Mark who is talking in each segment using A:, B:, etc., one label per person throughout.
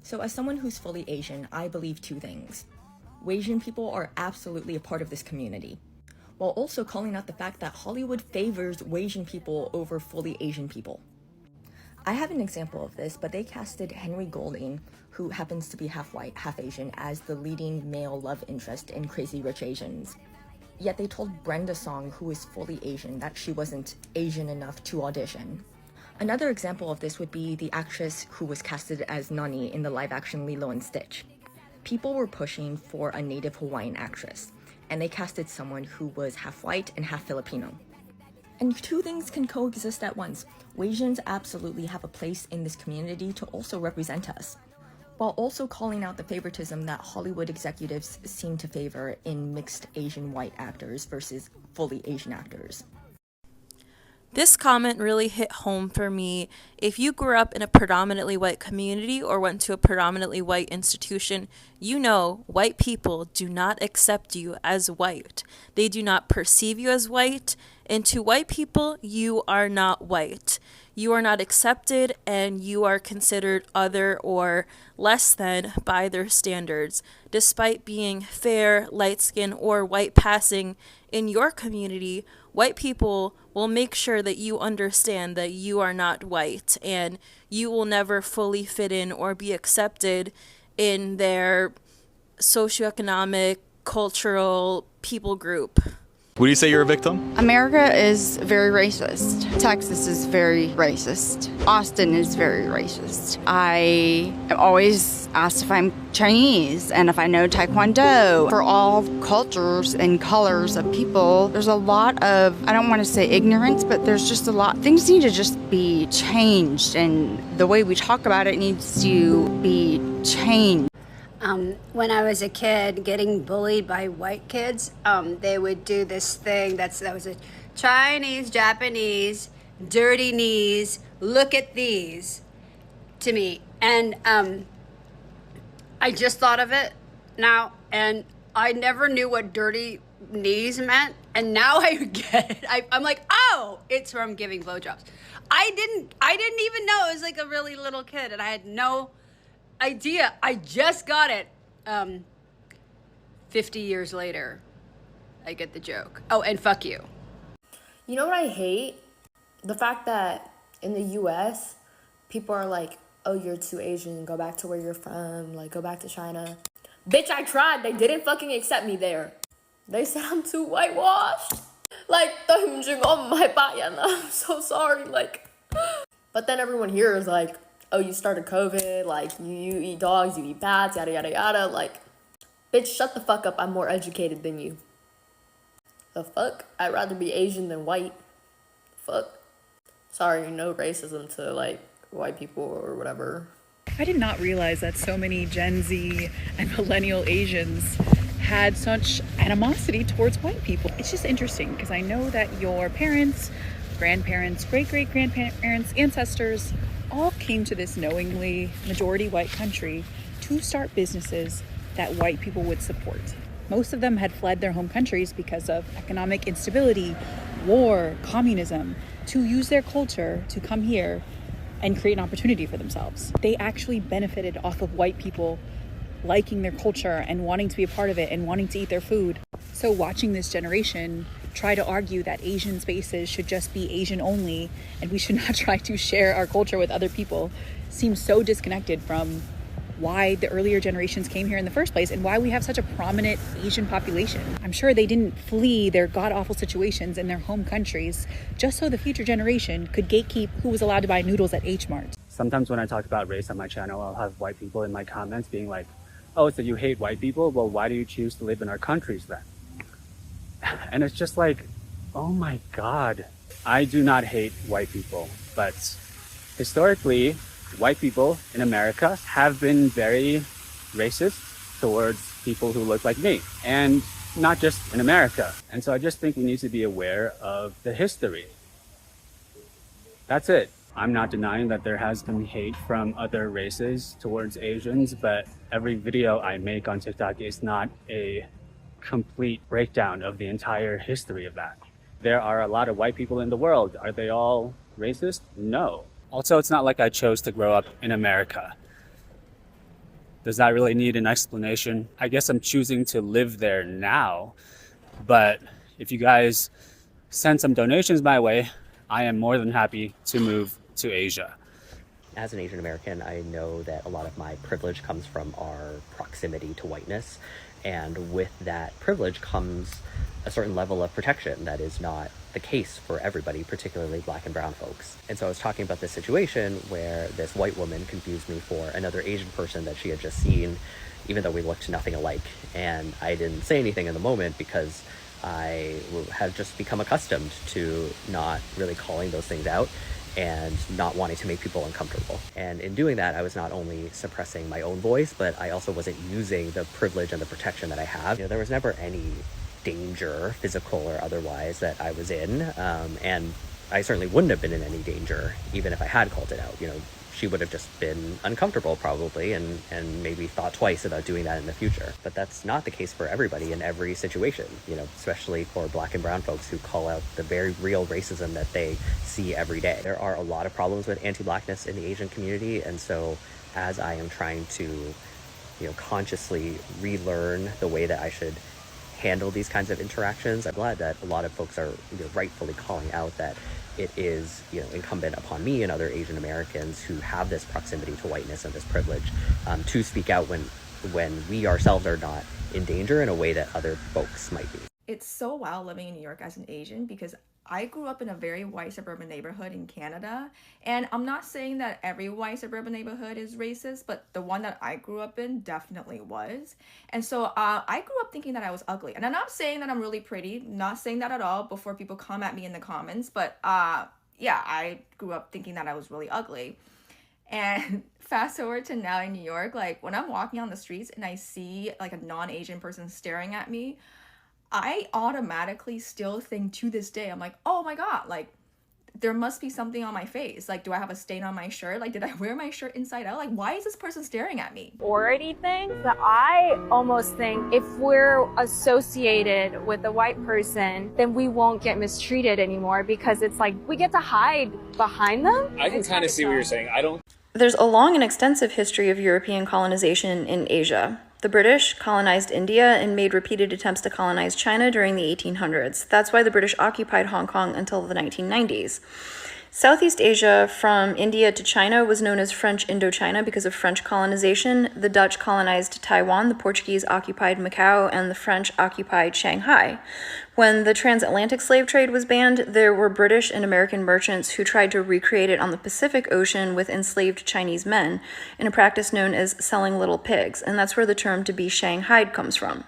A: So as someone who's fully Asian, I believe two things. Asian people are absolutely a part of this community, while also calling out the fact that Hollywood favors Asian people over fully Asian people. I have an example of this, but they casted Henry Golding, who happens to be half white, half Asian, as the leading male love interest in Crazy Rich Asians. Yet they told Brenda Song, who is fully Asian, that she wasn't Asian enough to audition. Another example of this would be the actress who was casted as Nani in the live-action Lilo and Stitch. People were pushing for a native Hawaiian actress, and they casted someone who was half white and half Filipino. And two things can coexist at once. Asians absolutely have a place in this community to also represent us, while also calling out the favoritism that Hollywood executives seem to favor in mixed Asian white actors versus fully Asian actors.
B: This comment really hit home for me. If you grew up in a predominantly white community or went to a predominantly white institution, you know white people do not accept you as white. They do not perceive you as white, and to white people, you are not white. You are not accepted, and you are considered other or less than by their standards. Despite being fair, light-skinned, or white passing in your community, white people will make sure that you understand that you are not white, and you will never fully fit in or be accepted in their socioeconomic, cultural people group.
C: Would you say you're a victim?
D: America is very racist. Texas is very racist. Austin is very racist. I am always asked if I'm Chinese and if I know Taekwondo. For all cultures and colors of people, there's a lot of, I don't want to say ignorance, but there's just a lot. Things need to just be changed, and the way we talk about it needs to be changed.
E: When I was a kid getting bullied by white kids, they would do this thing that was a Chinese, Japanese, dirty knees, look at these to me. And I just thought of it now, and I never knew what dirty knees meant. And now I get it. I'm like, oh, it's from giving blowjobs. I didn't even know. I was like a really little kid, and I had no idea. I just got it 50 years later. I get the joke. Oh, and fuck you.
F: You know what I hate? The fact that in the US, people are like, oh, you're too Asian, go back to where you're from, like, go back to China. Bitch, I tried. They didn't fucking accept me there. They said I'm too whitewashed. Like, I'm so sorry, like. But then everyone here is like, oh, you started COVID, like, you eat dogs, you eat bats, yada, yada, yada. Like, bitch, shut the fuck up. I'm more educated than you. The fuck? I'd rather be Asian than white. Fuck. Sorry, no racism to, like, white people or whatever.
G: I did not realize that so many Gen Z and millennial Asians had such animosity towards white people. It's just interesting because I know that your parents, grandparents, great-great-grandparents, ancestors all came to this knowingly majority white country to start businesses that white people would support. Most of them had fled their home countries because of economic instability, war, communism, to use their culture to come here and create an opportunity for themselves. They actually benefited off of white people liking their culture and wanting to be a part of it and wanting to eat their food. So watching this generation try to argue that Asian spaces should just be Asian only and we should not try to share our culture with other people seems so disconnected from why the earlier generations came here in the first place and why we have such a prominent Asian population. I'm sure they didn't flee their god-awful situations in their home countries just so the future generation could gatekeep who was allowed to buy noodles at H Mart.
H: Sometimes when I talk about race on my channel, I'll have white people in my comments being like, oh, so you hate white people? Well, why do you choose to live in our countries then? And it's just like, oh my God, I do not hate white people, but historically, white people in America have been very racist towards people who look like me, and not just in America. And so I just think we need to be aware of the history. That's it. I'm not denying that there has been hate from other races towards Asians, but every video I make on TikTok is not a complete breakdown of the entire history of that. There are a lot of white people in the world. Are they all racist? No. Also, it's not like I chose to grow up in America. Does that really need an explanation? I guess I'm choosing to live there now, but if you guys send some donations my way, I am more than happy to move to Asia.
I: As an Asian American, I know that a lot of my privilege comes from our proximity to whiteness. And with that privilege comes a certain level of protection that is not the case for everybody, particularly Black and brown folks. And so I was talking about this situation where this white woman confused me for another Asian person that she had just seen, even though we looked nothing alike. And I didn't say anything in the moment because I have just become accustomed to not really calling those things out and not wanting to make people uncomfortable. And in doing that, I was not only suppressing my own voice, but I also wasn't using the privilege and the protection that I have. There was never any danger, physical or otherwise, that I was in. And I certainly wouldn't have been in any danger, even if I had called it out. She would have just been uncomfortable probably and maybe thought twice about doing that in the future. But that's not the case for everybody in every situation, especially for Black and brown folks who call out the very real racism that they see every day. There are a lot of problems with anti-Blackness in the Asian community. And so as I am trying to, consciously relearn the way that I should handle these kinds of interactions, I'm glad that a lot of folks are rightfully calling out that it is incumbent upon me and other Asian Americans who have this proximity to whiteness and this privilege to speak out when we ourselves are not in danger in a way that other folks might be.
A: It's so wild living in New York as an Asian because I grew up in a very white suburban neighborhood in Canada, and I'm not saying that every white suburban neighborhood is racist, but the one that I grew up in definitely was. And so I grew up thinking that I was ugly, and I'm not saying that I'm really pretty, not saying that at all before people come at me in the comments, but yeah, I grew up thinking that I was really ugly. And fast forward to now in New York, like when I'm walking on the streets and I see like a non-Asian person staring at me, I automatically still think to this day, I'm like, oh my God, like there must be something on my face. Like, do I have a stain on my shirt? Like, did I wear my shirt inside out? Like, why is this person staring at me?
J: Already thing, but I almost think if we're associated with a white person, then we won't get mistreated anymore because it's like we get to hide behind them.
K: I can kind of see what you're saying.
L: There's a long and extensive history of European colonization in Asia. The British colonized India and made repeated attempts to colonize China during the 1800s. That's why the British occupied Hong Kong until the 1990s. Southeast Asia, from India to China, was known as French Indochina because of French colonization. The Dutch colonized Taiwan, the Portuguese occupied Macau, and the French occupied Shanghai. When the transatlantic slave trade was banned, there were British and American merchants who tried to recreate it on the Pacific Ocean with enslaved Chinese men in a practice known as selling little pigs, and that's where the term to be shanghaied comes from.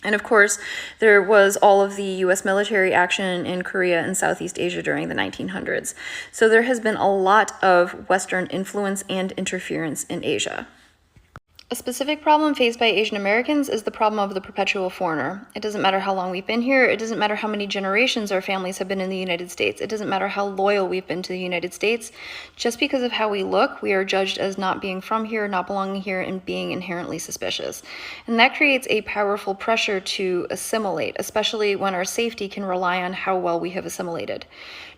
L: And of course, there was all of the U.S. military action in Korea and Southeast Asia during the 1900s. So there has been a lot of Western influence and interference in Asia. A specific problem faced by Asian Americans is the problem of the perpetual foreigner. It doesn't matter how long we've been here. It doesn't matter how many generations our families have been in the United States. It doesn't matter how loyal we've been to the United States. Just because of how we look, we are judged as not being from here, not belonging here, and being inherently suspicious. And that creates a powerful pressure to assimilate, especially when our safety can rely on how well we have assimilated.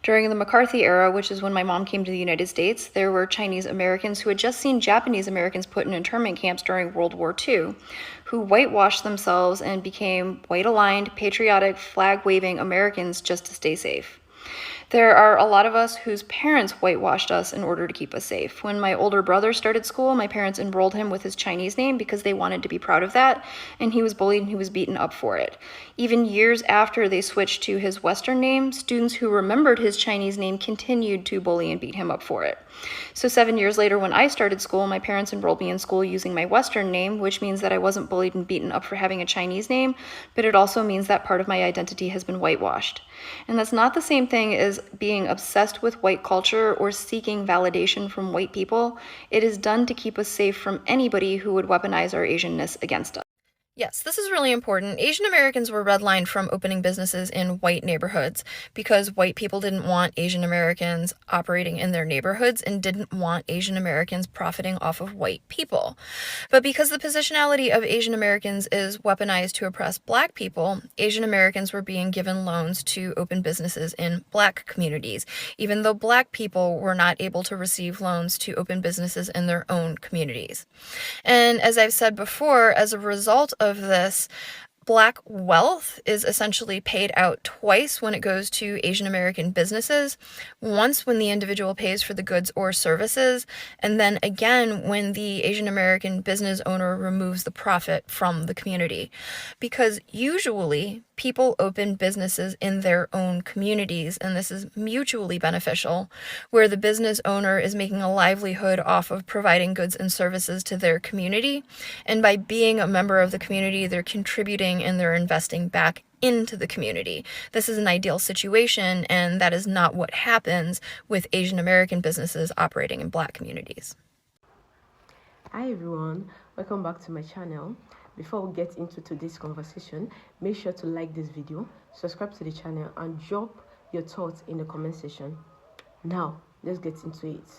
L: During the McCarthy era, which is when my mom came to the United States, there were Chinese Americans who had just seen Japanese Americans put in internment camps during World War II, who whitewashed themselves and became white-aligned, patriotic, flag-waving Americans just to stay safe. There are a lot of us whose parents whitewashed us in order to keep us safe. When my older brother started school, my parents enrolled him with his Chinese name because they wanted to be proud of that, and he was bullied and he was beaten up for it. Even years after they switched to his Western name, students who remembered his Chinese name continued to bully and beat him up for it. So 7 years later, when I started school, my parents enrolled me in school using my Western name, which means that I wasn't bullied and beaten up for having a Chinese name, but it also means that part of my identity has been whitewashed. And that's not the same thing as being obsessed with white culture or seeking validation from white people. It is done to keep us safe from anybody who would weaponize our Asianness against us. Yes, this is really important. Asian Americans were redlined from opening businesses in white neighborhoods because white people didn't want Asian Americans operating in their neighborhoods and didn't want Asian Americans profiting off of white people. But because the positionality of Asian Americans is weaponized to oppress Black people, Asian Americans were being given loans to open businesses in Black communities, even though Black people were not able to receive loans to open businesses in their own communities. And as I've said before, as a result of this, Black wealth is essentially paid out twice when it goes to Asian American businesses. Once when the individual pays for the goods or services, and then again when the Asian American business owner removes the profit from the community. Because usually people open businesses in their own communities, and this is mutually beneficial, where the business owner is making a livelihood off of providing goods and services to their community. And by being a member of the community, they're contributing and they're investing back into the community. This is an ideal situation, and that is not what happens with Asian American businesses operating in Black communities.
K: Hi everyone, welcome back to my channel. Before we get into today's conversation, make sure to like this video, subscribe to the channel, and drop your thoughts in the comment section. Now, let's get into it.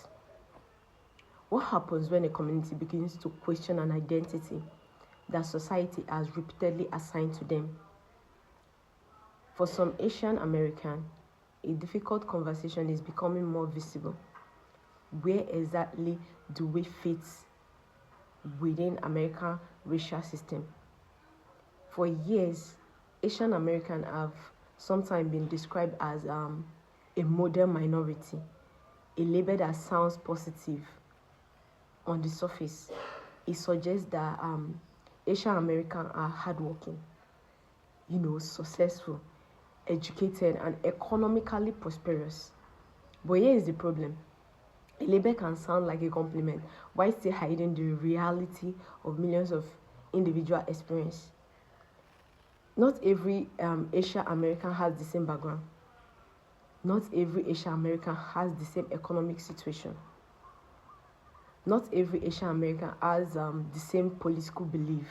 K: What happens when a community begins to question an identity that society has repeatedly assigned to them? For some Asian American, a difficult conversation is becoming more visible. Where exactly do we fit within American racial system? For years, Asian Americans have sometimes been described as a model minority, a label that sounds positive on the surface. It suggests that Asian Americans are hardworking, successful, educated, and economically prosperous. But here is the problem. A label can sound like a compliment while still hiding the reality of millions of individual experience. Not every Asian American has the same background. Not every Asian American has the same economic situation. Not every Asian American has the same political belief.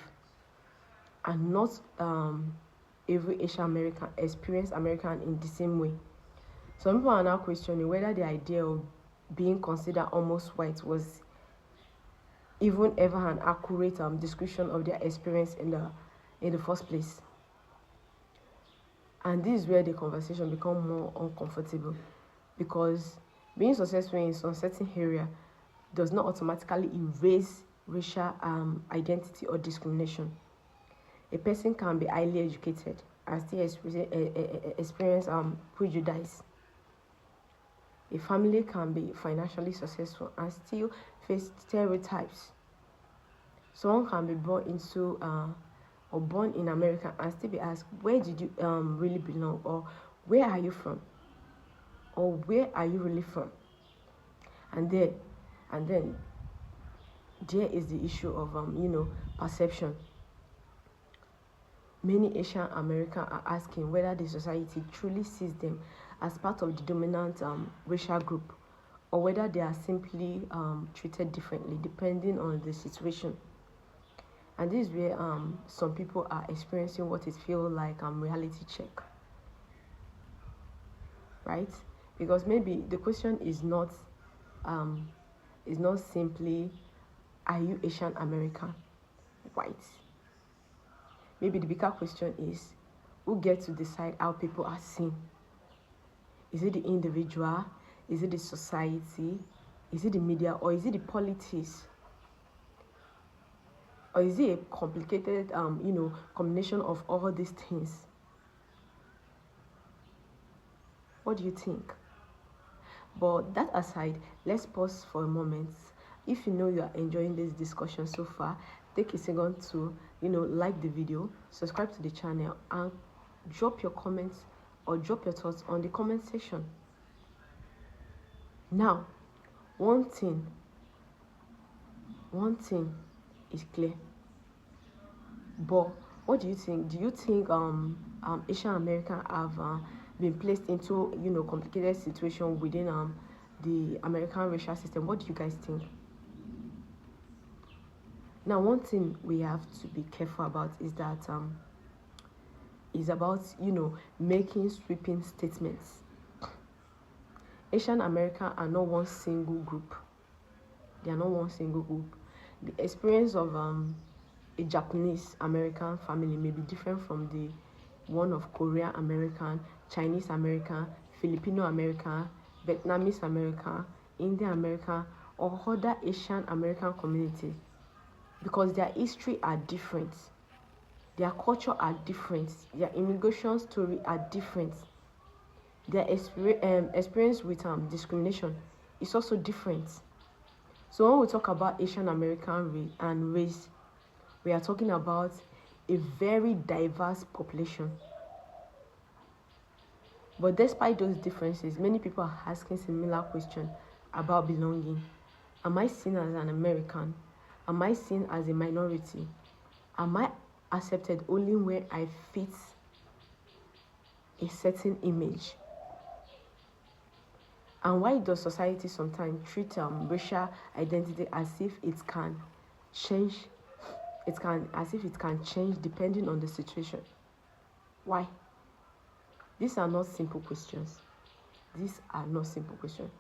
K: And not every Asian American experiences American in the same way. Some people are now questioning whether the idea of being considered almost white was even ever an accurate description of their experience in the first place. And this is where the conversation becomes more uncomfortable, because being successful in some certain area does not automatically erase racial identity or discrimination. A person can be highly educated and still experience prejudice. A family can be financially successful and still face stereotypes. Someone can be born into or born in America and still be asked, where did you really belong? Or where are you from? Or where are you really from? And then there is the issue of perception. Many Asian Americans are asking whether the society truly sees them as part of the dominant racial group, or whether they are simply treated differently depending on the situation. And this is where some people are experiencing what it feels like reality check, right? Because maybe the question is not simply, are you Asian American white? Maybe the bigger question is, who gets to decide how people are seen? Is it the individual? Is it the society? Is it the media? Or is it the politics? Or is it a complicated, combination of all these things? What do you think? But that aside, let's pause for a moment. If you know you are enjoying this discussion so far, take a second to, like the video, subscribe to the channel, and drop your comments or drop your thoughts on the comment section. Now, one thing is clear. But what do you think? Do you think Asian Americans have been placed into complicated situation within the American racial system? What do you guys think? Now, one thing we have to be careful about is that is about, making sweeping statements. Asian American are not one single group. They are not one single group. The experience of a Japanese American family may be different from the one of Korean American, Chinese American, Filipino American, Vietnamese American, Indian American, or other Asian American community, because their history are different, their culture are different, their immigration story are different, their experience with discrimination is also different. So when we talk about Asian American race, we are talking about a very diverse population. But despite those differences, many people are asking similar questions about belonging. Am I seen as an American? Am I seen as a minority? Am I accepted only when I fit a certain image? And why does society sometimes treat racial identity as if it can change? As if it can change depending on the situation. Why? These are not simple questions. These are not simple questions.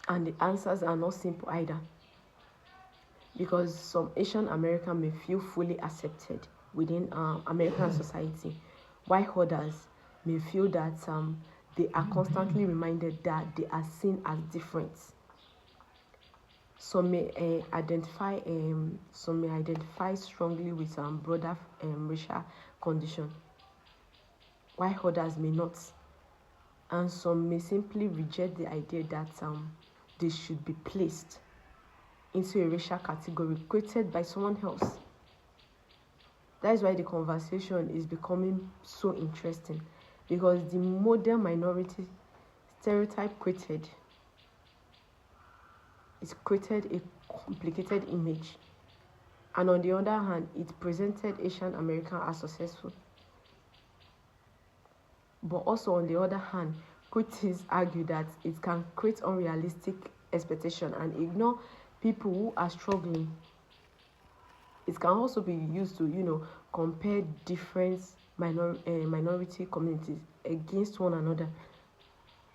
K: And the answers are not simple either. Because some Asian American may feel fully accepted within American society, while others may feel that they are constantly reminded that they are seen as different. Some may identify strongly with broader racial condition, while others may not. And some may simply reject the idea that they should be placed into a racial category created by someone else. That is why the conversation is becoming so interesting, because the modern minority stereotype created a complicated image, and on the other hand, it presented Asian American as successful. But also on the other hand, critics argue that it can create unrealistic expectation and ignore people who are struggling. It can also be used to, compare different minority communities against one another.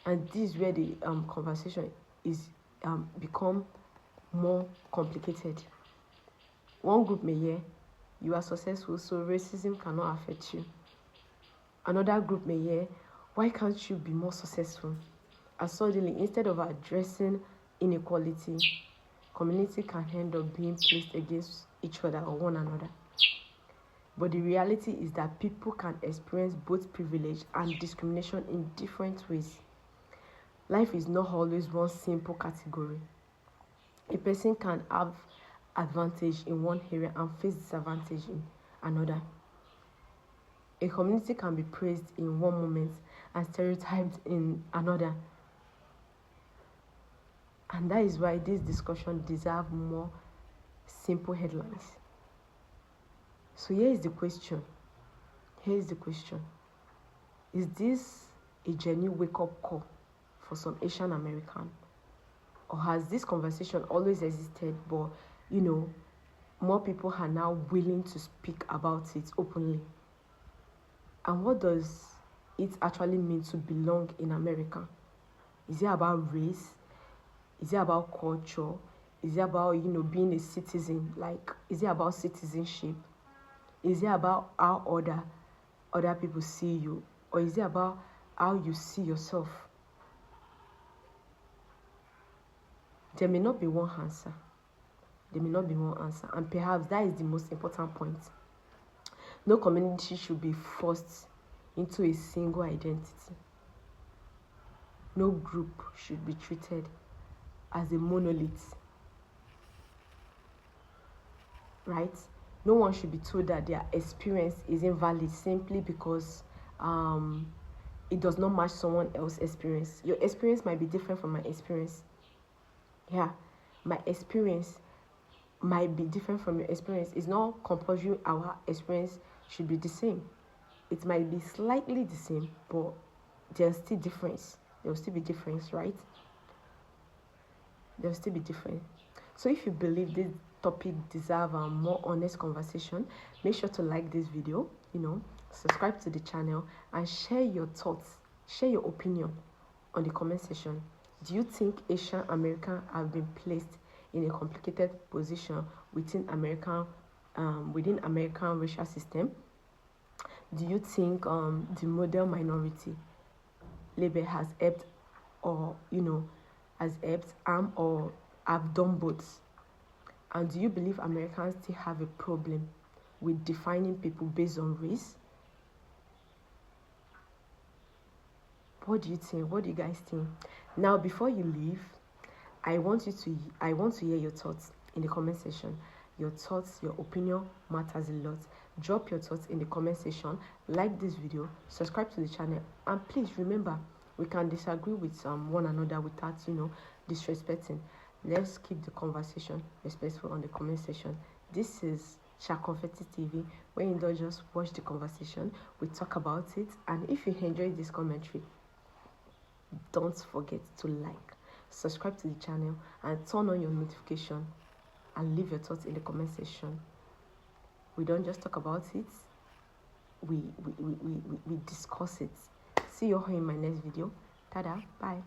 K: And this is where the conversation is become more complicated. One group may hear, you are successful, so racism cannot affect you. Another group may hear, why can't you be more successful? And suddenly, instead of addressing inequality, community can end up being placed against each other or one another. But the reality is that people can experience both privilege and discrimination in different ways. Life is not always one simple category. A person can have advantage in one area and face disadvantage in another. A community can be praised in one moment and stereotyped in another. And that is why this discussion deserves more simple headlines. So here is the question. Is this a genuine wake-up call for some Asian American? Or has this conversation always existed, but, more people are now willing to speak about it openly? And what does it actually mean to belong in America? Is it about race? Is it about culture? Is it about, being a citizen? Is it about citizenship? Is it about how other people see you? Or is it about how you see yourself? There may not be one answer. And perhaps that is the most important point. No community should be forced into a single identity. No group should be treated as a monolith. Right? No one should be told that their experience is invalid simply because it does not match someone else's experience. Your experience might be different from my experience. Yeah, my experience might be different from your experience. It's not compulsory our experience should be the same. It might be slightly the same, but there's still difference. There will still be difference, right? There will still be difference. So if you believe topic deserve a more honest conversation, make sure to like this video, subscribe to the channel, and share your thoughts, share your opinion on the comment section. Do you think Asian Americans have been placed in a complicated position within American racial system? Do you think the model minority label has helped, or has helped, or have done both? And do you believe Americans still have a problem with defining people based on race? What do you think? What do you guys think? Now, before you leave, I want to hear your thoughts in the comment section. Your thoughts, your opinion matters a lot. Drop your thoughts in the comment section. Like this video, subscribe to the channel, and please remember, we can disagree with one another without disrespecting. Let's keep the conversation respectful on the comment section. This is Confetti TV, where you don't just watch the conversation, we talk about it. And if you enjoyed this commentary, don't forget to like, subscribe to the channel, and turn on your notification, and leave your thoughts in the comment section. We don't just talk about it, we discuss it. See you all in my next video. Tada, bye.